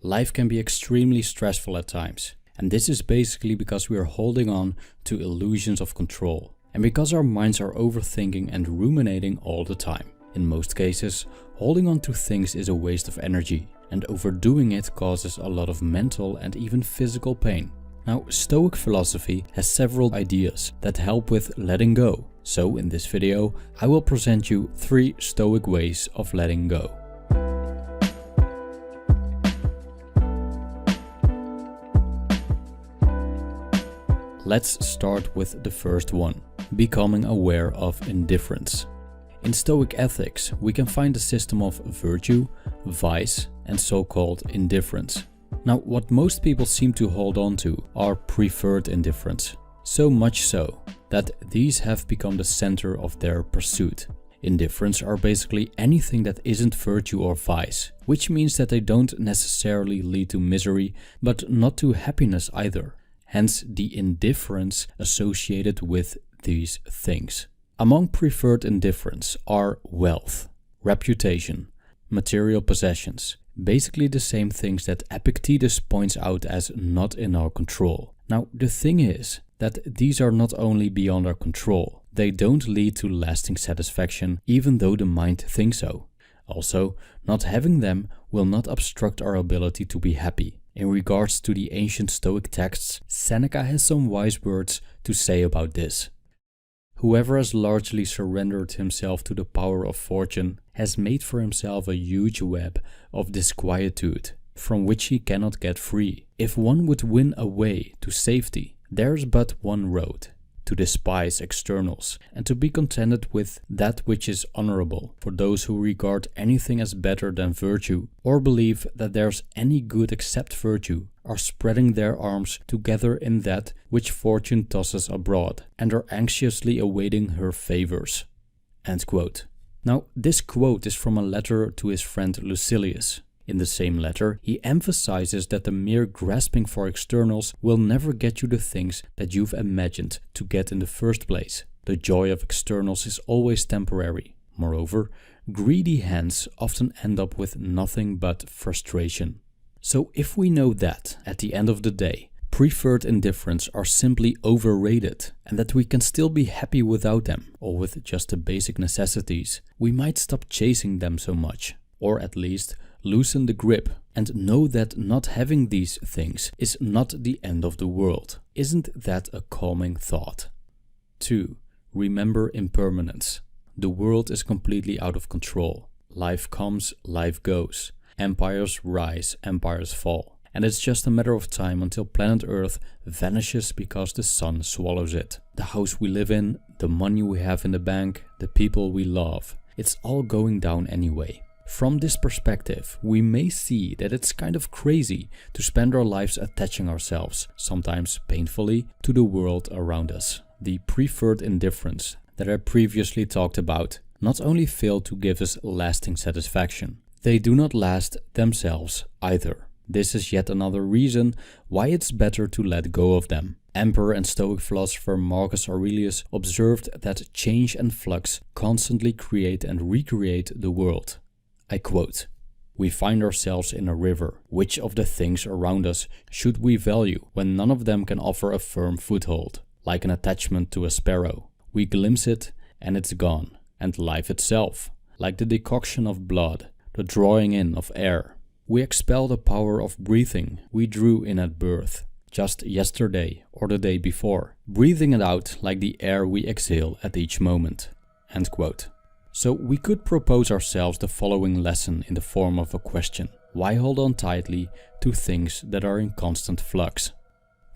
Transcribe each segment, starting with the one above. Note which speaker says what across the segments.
Speaker 1: Life can be extremely stressful at times, and this is basically because we are holding on to illusions of control, and because our minds are overthinking and ruminating all the time. In most cases, holding on to things is a waste of energy, and overdoing it causes a lot of mental and even physical pain. Now, Stoic philosophy has several ideas that help with letting go. So in this video, I will present you 3 Stoic ways of letting go. Let's start with the first one, becoming aware of indifference. In Stoic ethics, we can find a system of virtue, vice, and so-called indifference. Now, what most people seem to hold on to are preferred indifference. So much so that these have become the center of their pursuit. Indifference are basically anything that isn't virtue or vice, which means that they don't necessarily lead to misery, but not to happiness either. Hence the indifference associated with these things. Among preferred indifference are wealth, reputation, material possessions, basically the same things that Epictetus points out as not in our control. Now, the thing is that these are not only beyond our control, they don't lead to lasting satisfaction even though the mind thinks so. Also, not having them will not obstruct our ability to be happy. In regards to the ancient Stoic texts, Seneca has some wise words to say about this. Whoever has largely surrendered himself to the power of fortune has made for himself a huge web of disquietude, from which he cannot get free. If one would win a way to safety, there is but one road: to despise externals and to be contented with that which is honorable. For those who regard anything as better than virtue, or believe that there's any good except virtue, are spreading their arms together in that which fortune tosses abroad, and are anxiously awaiting her favors." End quote. Now, this quote is from a letter to his friend Lucilius. In the same letter, he emphasizes that the mere grasping for externals will never get you the things that you've imagined to get in the first place. The joy of externals is always temporary. Moreover, greedy hands often end up with nothing but frustration. So if we know that, at the end of the day, preferred indifference are simply overrated and that we can still be happy without them or with just the basic necessities, we might stop chasing them so much, or at least loosen the grip and know that not having these things is not the end of the world. Isn't that a calming thought? 2. Remember impermanence. The world is completely out of control. Life comes, life goes. Empires rise, empires fall. And it's just a matter of time until planet Earth vanishes because the sun swallows it. The house we live in, the money we have in the bank, the people we love, it's all going down anyway. From this perspective, we may see that it's kind of crazy to spend our lives attaching ourselves, sometimes painfully, to the world around us. The preferred indifference that I previously talked about not only fail to give us lasting satisfaction, they do not last themselves either. This is yet another reason why it's better to let go of them. Emperor and Stoic philosopher Marcus Aurelius observed that change and flux constantly create and recreate the world. I quote, "We find ourselves in a river. Which of the things around us should we value when none of them can offer a firm foothold? Like an attachment to a sparrow. We glimpse it and it's gone. And life itself, like the decoction of blood, the drawing in of air. We expel the power of breathing we drew in at birth, just yesterday or the day before, breathing it out like the air we exhale at each moment." End quote. So we could propose ourselves the following lesson in the form of a question. Why hold on tightly to things that are in constant flux?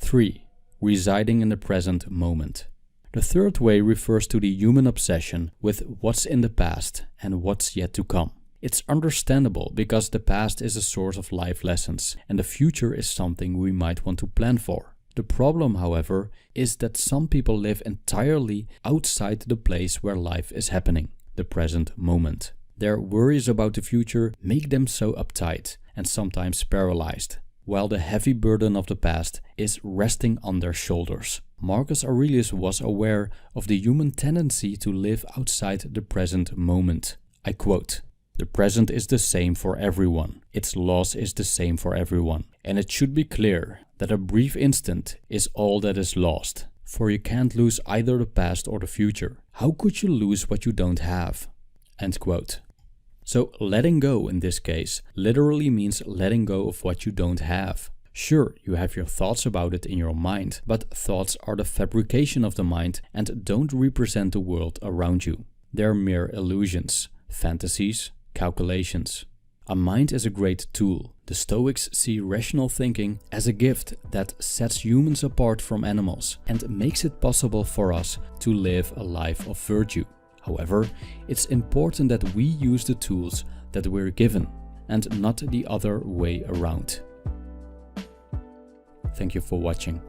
Speaker 1: 3. Residing in the present moment. The third way refers to the human obsession with what's in the past and what's yet to come. It's understandable because the past is a source of life lessons and the future is something we might want to plan for. The problem, however, is that some people live entirely outside the place where life is happening, the present moment. Their worries about the future make them so uptight and sometimes paralyzed, while the heavy burden of the past is resting on their shoulders. Marcus Aurelius was aware of the human tendency to live outside the present moment. I quote, The present is the same for everyone. Its loss is the same for everyone. And it should be clear that a brief instant is all that is lost. For you can't lose either the past or the future. How could you lose what you don't have? End quote. So letting go in this case literally means letting go of what you don't have. Sure, you have your thoughts about it in your mind, but thoughts are the fabrication of the mind and don't represent the world around you. They're mere illusions, fantasies, calculations. A mind is a great tool. The Stoics see rational thinking as a gift that sets humans apart from animals and makes it possible for us to live a life of virtue. However, it's important that we use the tools that we're given and not the other way around. Thank you for watching.